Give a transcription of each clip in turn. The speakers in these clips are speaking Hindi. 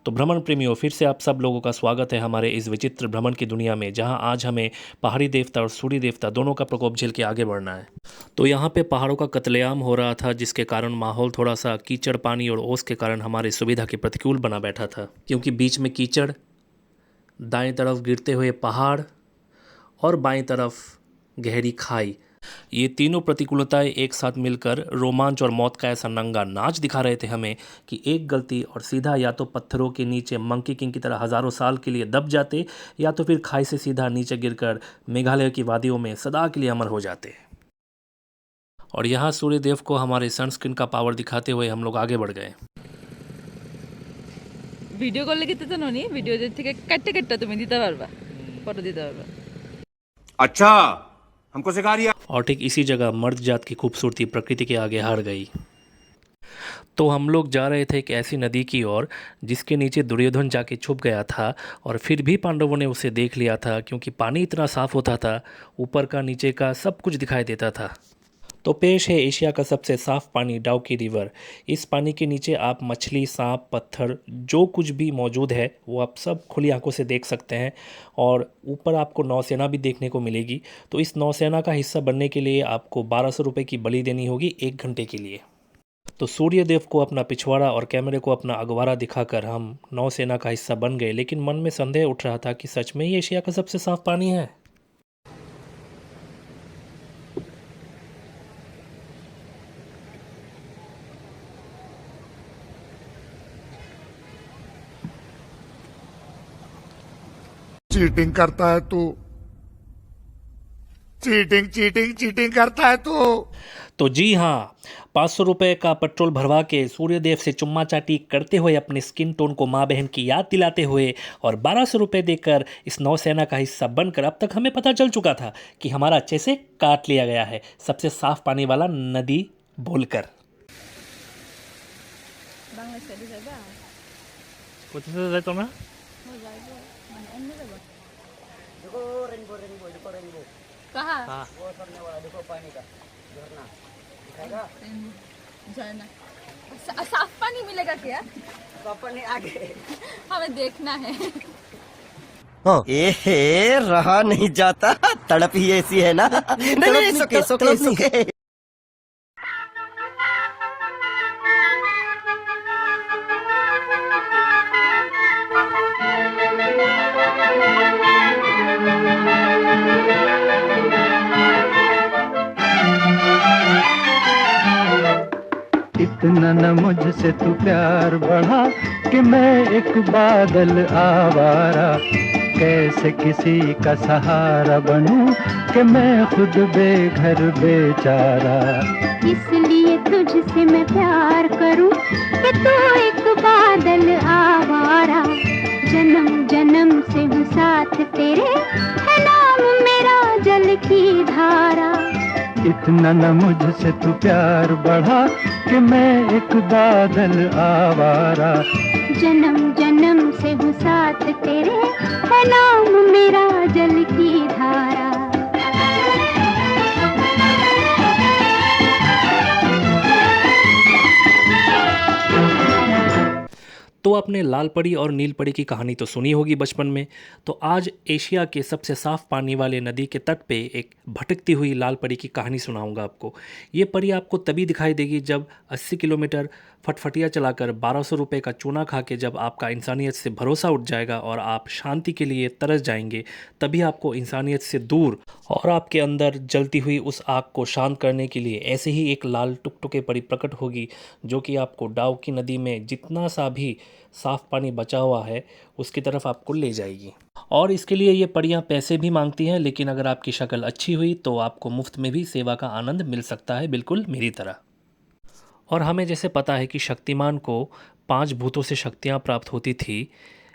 तो भ्रमण प्रेमियों, फिर से आप सब लोगों का स्वागत है हमारे इस विचित्र भ्रमण की दुनिया में, जहां आज हमें पहाड़ी देवता और सूर्य देवता दोनों का प्रकोप झेल के आगे बढ़ना है। तो यहाँ पे पहाड़ों का कत्लेआम हो रहा था, जिसके कारण माहौल थोड़ा सा कीचड़, पानी और ओस के कारण हमारी सुविधा के प्रतिकूल बना बैठा था, क्योंकि बीच में कीचड़, दाएं तरफ गिरते हुए पहाड़ और बाएं तरफ गहरी खाई, ये तीनों प्रतिकूलताएं एक साथ मिलकर रोमांच और मौत का ऐसा नंगा नाच दिखा रहे थे हमें कि एक गलती और सीधा या तो पत्थरों के नीचे मंकी किंग की तरह हज़ारों साल के लिए दब जाते, या तो फिर खाई से सीधा नीचे गिरकर मेघालय की वादियों में सदा के लिए अमर हो जाते। और यहाँ सूर्यदेव को हमारे सनस्क्रीन का पावर दिखाते हुए हम लोग आगे बढ़ गए। ভিডিও করলে কিন্তু তো ননি ভিডিও থেকে কাটতে কাটতে তুমি দিতে পারবা ফটো দিতে পারবা। अच्छा हमको सिखा रिया। और ठीक इसी जगह मर्द जात की खूबसूरती प्रकृति के आगे हार गई। तो हम लोग जा रहे थे एक ऐसी नदी की ओर जिसके नीचे दुर्योधन जाके छुप गया था, और फिर भी पांडवों ने उसे देख लिया था, क्योंकि पानी इतना साफ होता था, ऊपर का नीचे का सब कुछ दिखाई देता था। तो पेश है एशिया का सबसे साफ पानी, डाउकी रिवर। इस पानी के नीचे आप मछली, सांप, पत्थर, जो कुछ भी मौजूद है वो आप सब खुली आंखों से देख सकते हैं। और ऊपर आपको नौसेना भी देखने को मिलेगी। तो इस नौसेना का हिस्सा बनने के लिए आपको 1200 रुपये की बलि देनी होगी 1 घंटे के लिए। तो सूर्यदेव को अपना पिछवाड़ा और कैमरे को अपना अगवारा दिखाकर हम नौसेना का हिस्सा बन गए, लेकिन मन में संदेह उठ रहा था कि सच में ही एशिया का सबसे साफ पानी है। चीटिंग करता है तू, चीटिंग चीटिंग चीटिंग करता है तू। तो जी हाँ, 500 रुपये का पेट्रोल भरवा के सूर्यदेव से चुम्मा चाटी करते हुए, अपने स्किन टोन को माँ बहन की याद दिलाते हुए, और 1200 रुपये देकर इस नौसेना का हिस्सा बनकर अब तक हमें पता चल चुका था कि हमारा अच्छे से काट लिया गया है सबसे साफ पानी वाला नदी बोलकर। कुछ तो ना कहाँ हाँ। वो सामने वाला देखो पानी का झरना दिखाएगा। झरना साफ पानी मिलेगा क्या? तो अपन ने आगे हमें देखना है। ए रहा नहीं जाता, तड़प ही ऐसी है ना। नहीं नहीं, सुके सुके सुके। इतना न मुझसे तू प्यार बढ़ा कि मैं एक बादल आवारा, कैसे किसी का सहारा बनूं कि मैं खुद बेघर बेचारा। इसलिए तुझसे मैं प्यार करूं कि तू एक बादल आवारा, जन्म जन्म से हूँ साथ तेरे, है नाम मेरा जल की धारा। इतना न मुझसे तू प्यार बढ़ा कि मैं एक बादल आवारा, जन्म जन्म से हूँ साथ तेरे, है नाम मेरा जल की धारा। तो आपने लाल परी और नील परी की कहानी तो सुनी होगी बचपन में। तो आज एशिया के सबसे साफ पानी वाले नदी के तट पे एक भटकती हुई लाल परी की कहानी सुनाऊंगा आपको। ये परी आपको तभी दिखाई देगी जब 80 किलोमीटर फटफटिया चलाकर 1200 रुपये का चूना खा के जब आपका इंसानियत से भरोसा उठ जाएगा और आप शांति के लिए तरस जाएंगे। तभी आपको इंसानियत से दूर और आपके अंदर जलती हुई उस आग को शांत करने के लिए ऐसे ही एक लाल टुकटुके परी प्रकट होगी, जो कि आपको डाउकी नदी में जितना सा भी साफ पानी बचा हुआ है उसकी तरफ आपको ले जाएगी। और इसके लिए ये परियां पैसे भी मांगती हैं, लेकिन अगर आपकी शक्ल अच्छी हुई तो आपको मुफ्त में भी सेवा का आनंद मिल सकता है, बिल्कुल मेरी तरह। और हमें जैसे पता है कि शक्तिमान को 5 भूतों से शक्तियाँ प्राप्त होती थी,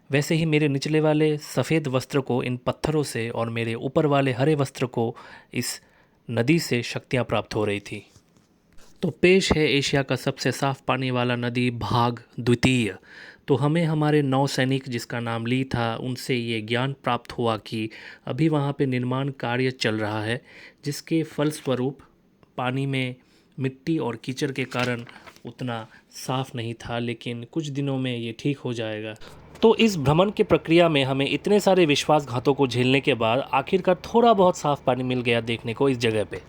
वैसे ही मेरे निचले वाले सफ़ेद वस्त्र को इन पत्थरों से और मेरे ऊपर वाले हरे वस्त्र को इस नदी से शक्तियाँ प्राप्त हो रही थी। तो पेश है एशिया का सबसे साफ पानी वाला नदी भाग द्वितीय। तो हमें हमारे नौसैनिक जिसका नाम ली था, उनसे ये ज्ञान प्राप्त हुआ कि अभी वहाँ पे निर्माण कार्य चल रहा है, जिसके फलस्वरूप पानी में मिट्टी और कीचड़ के कारण उतना साफ़ नहीं था, लेकिन कुछ दिनों में ये ठीक हो जाएगा। तो इस भ्रमण की प्रक्रिया में हमें इतने सारे विश्वासघातों को झेलने के बाद आखिरकार थोड़ा बहुत साफ़ पानी मिल गया देखने को इस जगह पे।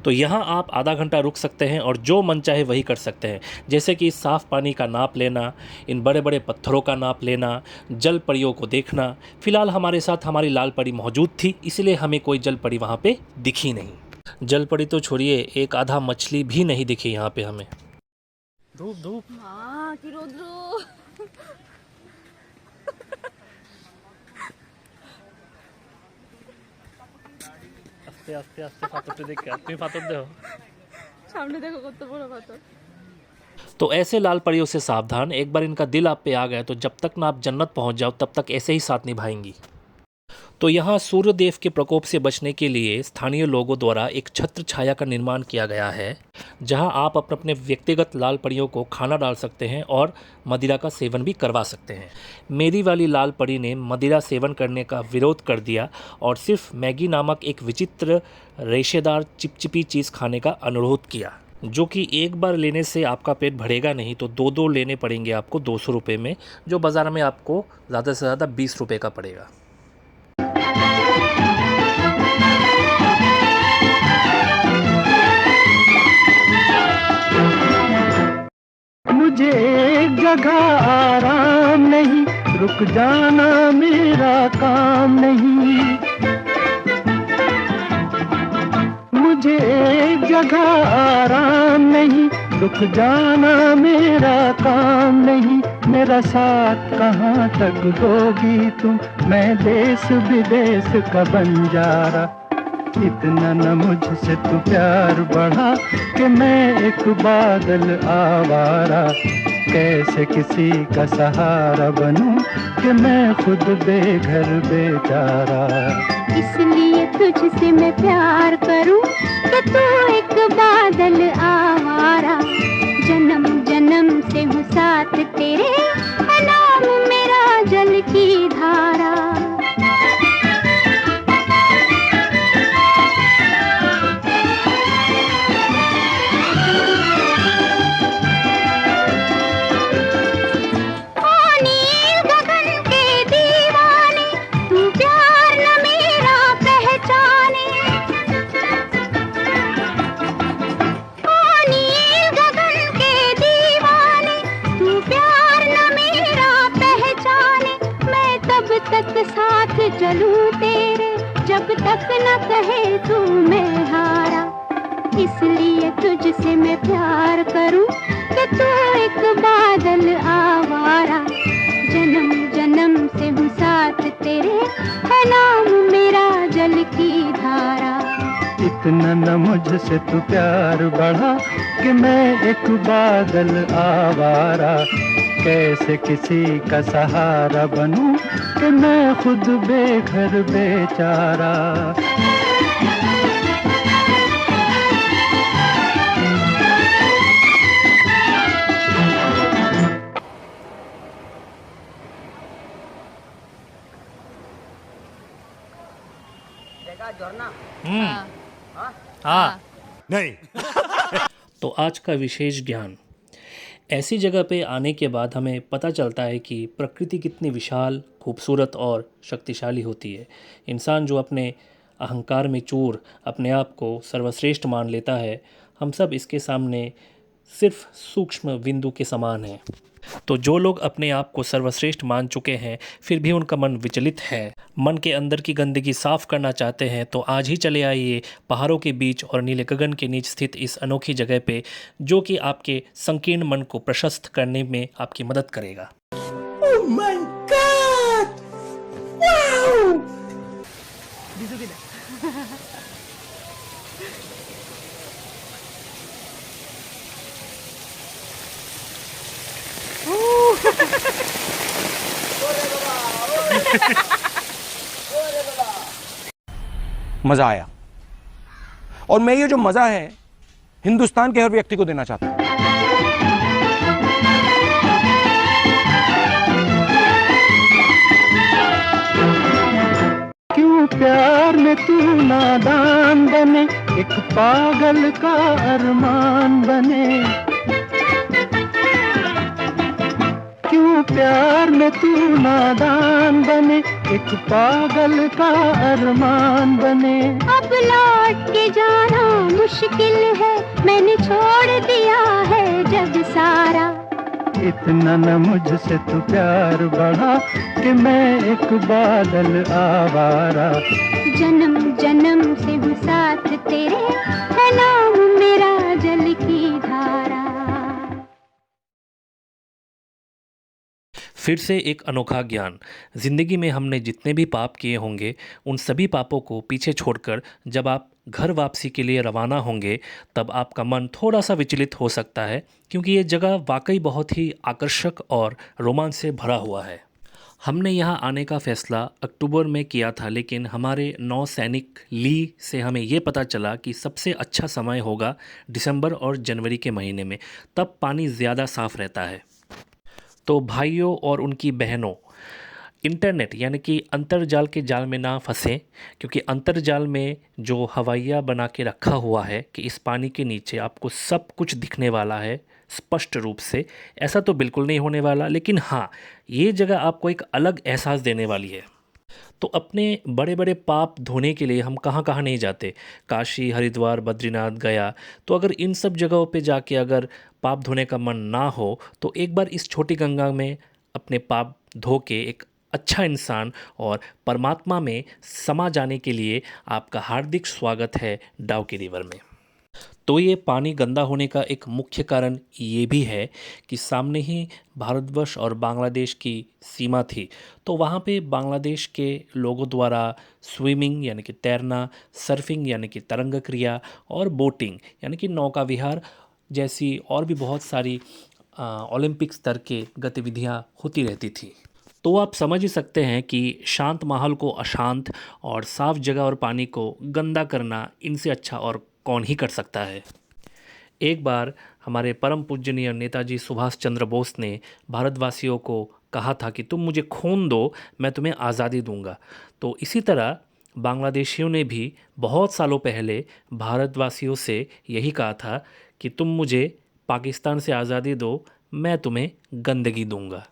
तो यहाँ आप आधा घंटा रुक सकते हैं और जो मन चाहे वही कर सकते हैं, जैसे कि इस साफ़ पानी का नाप लेना, इन बड़े बड़े पत्थरों का नाप लेना, जल परियों को देखना। फ़िलहाल हमारे साथ हमारी लाल परी मौजूद थी, इसलिए हमें कोई जल परी वहाँ पे दिखी नहीं। जल परी तो छोड़िए, एक आधा मछली भी नहीं दिखी यहाँ पे हमें। धूप धूप কি রোদ্র আস্তে আস্তে আস্তে পাথরটা দেখে তুমি পাথর দেও। সামনে দেখো কত বড় পাথর। तो ऐसे लाल परियों से सावधान, एक बार इनका दिल आप पे आ गया तो जब तक ना आप जन्नत पहुंच जाओ तब तक ऐसे ही साथ निभाएंगी। तो यहाँ सूर्यदेव के प्रकोप से बचने के लिए स्थानीय लोगों द्वारा एक छत्र छाया का निर्माण किया गया है, जहाँ आप अपने अपने व्यक्तिगत लाल परियों को खाना डाल सकते हैं और मदिरा का सेवन भी करवा सकते हैं। मेरी वाली लाल परी ने मदिरा सेवन करने का विरोध कर दिया और सिर्फ मैगी नामक एक विचित्र रेशेदार चिपचिपी चीज़ खाने का अनुरोध किया, जो कि एक बार लेने से आपका पेट भरेगा नहीं, तो दो दो लेने पड़ेंगे आपको 200 रुपये में, जो बाज़ार में आपको ज़्यादा से ज़्यादा 20 रुपये का पड़ेगा। मुझे एक जगह आराम नहीं, रुक जाना मेरा काम नहीं। मुझे एक जगह आराम नहीं, रुक जाना मेरा काम नहीं। मेरा साथ कहाँ तक दोगी तुम, मैं देश विदेश का बंजारा। इतना न मुझसे तू प्यार बढ़ा कि मैं एक बादल आवारा। कैसे किसी का सहारा बनूं कि मैं खुद बेघर बेचारा। इसलिए तुझसे मैं प्यार करूं कि तू एक बादल आवारा। जन्म जन्म से हूँ साथ तेरे, है नाम मेरा जल की धारा। चलूं तेरे जब तक न कहे तू मैं हारा। इसलिए तुझसे मैं प्यार करूं कि तू एक बादल आवारा। जन्म जन्म से हूँ साथ तेरे, है नाम मेरा जल की धारा। इतना न मुझसे तू प्यार बढ़ा कि मैं एक बादल आवारा। कैसे किसी का सहारा बनूं कि मैं खुद बेघर बेचारा। देखा झरना? हाँ। नहीं। तो आज का विशेष ज्ञान, ऐसी जगह पे आने के बाद हमें पता चलता है कि प्रकृति कितनी विशाल, खूबसूरत और शक्तिशाली होती है। इंसान जो अपने अहंकार में चूर अपने आप को सर्वश्रेष्ठ मान लेता है, हम सब इसके सामने सिर्फ सूक्ष्म बिंदु के समान हैं। तो जो लोग अपने आप को सर्वश्रेष्ठ मान चुके हैं फिर भी उनका मन विचलित है, मन के अंदर की गंदगी साफ करना चाहते हैं, तो आज ही चले आइए पहाड़ों के बीच और नीले गगन के नीचे स्थित इस अनोखी जगह पे, जो कि आपके संकीर्ण मन को प्रशस्त करने में आपकी मदद करेगा। Oh my God! Wow! मजा आया, और मैं ये जो मजा है हिंदुस्तान के हर व्यक्ति को देना चाहता हूं। क्यों प्यार में तू नादान बने, एक पागल का अरमान बने। क्यों प्यार में तू नादान बने, एक पागल का अरमान बने। अब लौट के जाना मुश्किल है, मैंने छोड़ दिया है जग सारा। इतना न मुझसे तू प्यार बढ़ा कि मैं एक बादल आवारा। जन्म जन्म से हूँ साथ तेरे, है नाम मेरा जल की धारा। फिर से एक अनोखा ज्ञान। ज़िंदगी में हमने जितने भी पाप किए होंगे उन सभी पापों को पीछे छोड़कर जब आप घर वापसी के लिए रवाना होंगे तब आपका मन थोड़ा सा विचलित हो सकता है, क्योंकि ये जगह वाकई बहुत ही आकर्षक और रोमांच से भरा हुआ है। हमने यहाँ आने का फ़ैसला अक्टूबर में किया था, लेकिन हमारे नौसैनिक ली से हमें ये पता चला कि सबसे अच्छा समय होगा दिसंबर और जनवरी के महीने में, तब पानी ज़्यादा साफ़ रहता है। तो भाइयों और उनकी बहनों, इंटरनेट यानी कि अंतर्जाल के जाल में ना फंसें, क्योंकि अंतर्जाल में जो हवाइया बना के रखा हुआ है कि इस पानी के नीचे आपको सब कुछ दिखने वाला है स्पष्ट रूप से, ऐसा तो बिल्कुल नहीं होने वाला। लेकिन हाँ, ये जगह आपको एक अलग एहसास देने वाली है। तो अपने बड़े बड़े पाप धोने के लिए हम कहाँ कहाँ नहीं जाते, काशी, हरिद्वार, बद्रीनाथ, गया। तो अगर इन सब जगहों पे जाके अगर पाप धोने का मन ना हो तो एक बार इस छोटी गंगा में अपने पाप धो के एक अच्छा इंसान और परमात्मा में समा जाने के लिए आपका हार्दिक स्वागत है डाउकी रिवर में। तो ये पानी गंदा होने का एक मुख्य कारण ये भी है कि सामने ही भारतवर्ष और बांग्लादेश की सीमा थी, तो वहाँ पे बांग्लादेश के लोगों द्वारा स्विमिंग यानी कि तैरना, सर्फिंग यानी कि तरंग क्रिया और बोटिंग यानी कि नौका विहार जैसी और भी बहुत सारी ओलंपिक स्तर के गतिविधियाँ होती रहती थी। तो आप समझ ही सकते हैं कि शांत माहौल को अशांत और साफ़ जगह और पानी को गंदा करना इनसे अच्छा और कौन ही कर सकता है। एक बार हमारे परम पूजनीय नेताजी सुभाष चंद्र बोस ने भारतवासियों को कहा था कि तुम मुझे खून दो, मैं तुम्हें आज़ादी दूंगा। तो इसी तरह बांग्लादेशियों ने भी बहुत सालों पहले भारतवासियों से यही कहा था कि तुम मुझे पाकिस्तान से आज़ादी दो, मैं तुम्हें गंदगी दूंगा।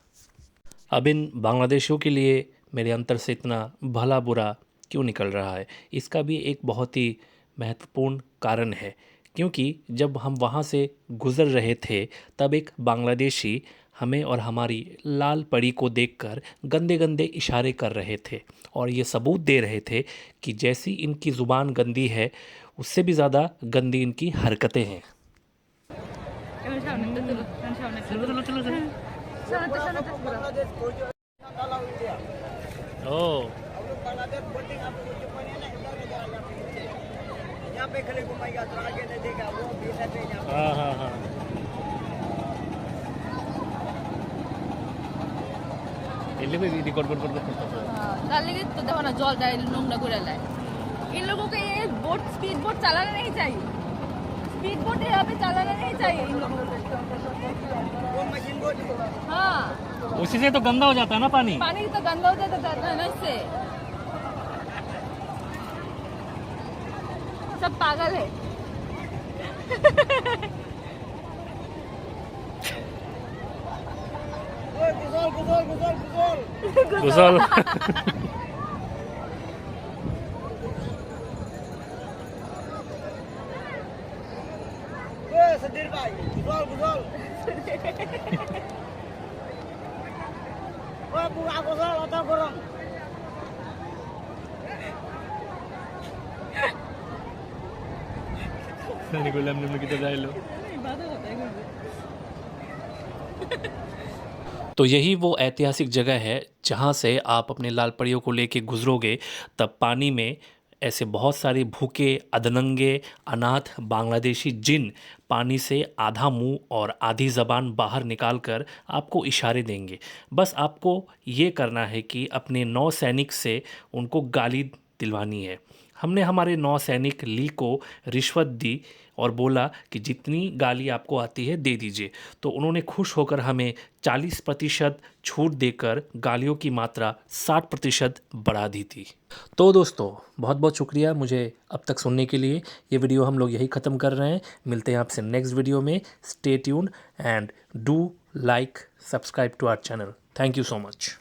अब इन बांग्लादेशियों के लिए मेरे अंतर से इतना भला बुरा क्यों निकल रहा है, इसका भी एक बहुत ही महत्वपूर्ण कारण है। क्योंकि जब हम वहाँ से गुज़र रहे थे तब एक बांग्लादेशी हमें और हमारी लाल परी को देखकर गंदे गंदे इशारे कर रहे थे और ये सबूत दे रहे थे कि जैसी इनकी ज़ुबान गंदी है उससे भी ज़्यादा गंदी इनकी हरकतें हैं। ओह, यहाँ पे खड़े घुमाएगा तो आगे नहीं देगा, वो भी नहीं। हाँ हाँ हाँ, এলে भी रिकॉर्ड তার লেগে তো দেখো না জল দেয় নোংরা করে দেয়। इन लोगों को ये बोट स्पीड बोट चलाना नहीं चाहिए, स्पीड बोट यहाँ पे चलाना नहीं चाहिए इन लोगों को। वो मशीन बोट हाँ, उसी से तो गंदा हो जाता है ना पानी। पानी तो गंदा हो जाता है ना इससे। सब पागल है। गुजल सदीर भाई गुजल गुजल वो बुआ गुजल आता गरम तो यही वो ऐतिहासिक जगह है जहाँ से आप अपने लाल परियों को लेके गुजरोगे तब पानी में ऐसे बहुत सारे भूखे, अधनंगे, अनाथ बांग्लादेशी जिन पानी से आधा मुंह और आधी ज़बान बाहर निकालकर आपको इशारे देंगे। बस आपको ये करना है कि अपने नौसैनिक से उनको गाली दिलवानी है। हमने हमारे नौसैनिक ली को रिश्वत दी और बोला कि जितनी गाली आपको आती है दे दीजिए। तो उन्होंने खुश होकर हमें 40% छूट देकर गालियों की मात्रा 60% बढ़ा दी थी। तो दोस्तों बहुत बहुत शुक्रिया मुझे अब तक सुनने के लिए। ये वीडियो हम लोग यही ख़त्म कर रहे हैं। मिलते हैं आपसे नेक्स्ट वीडियो में। Stay tuned and do like subscribe to our channel. Thank you so much.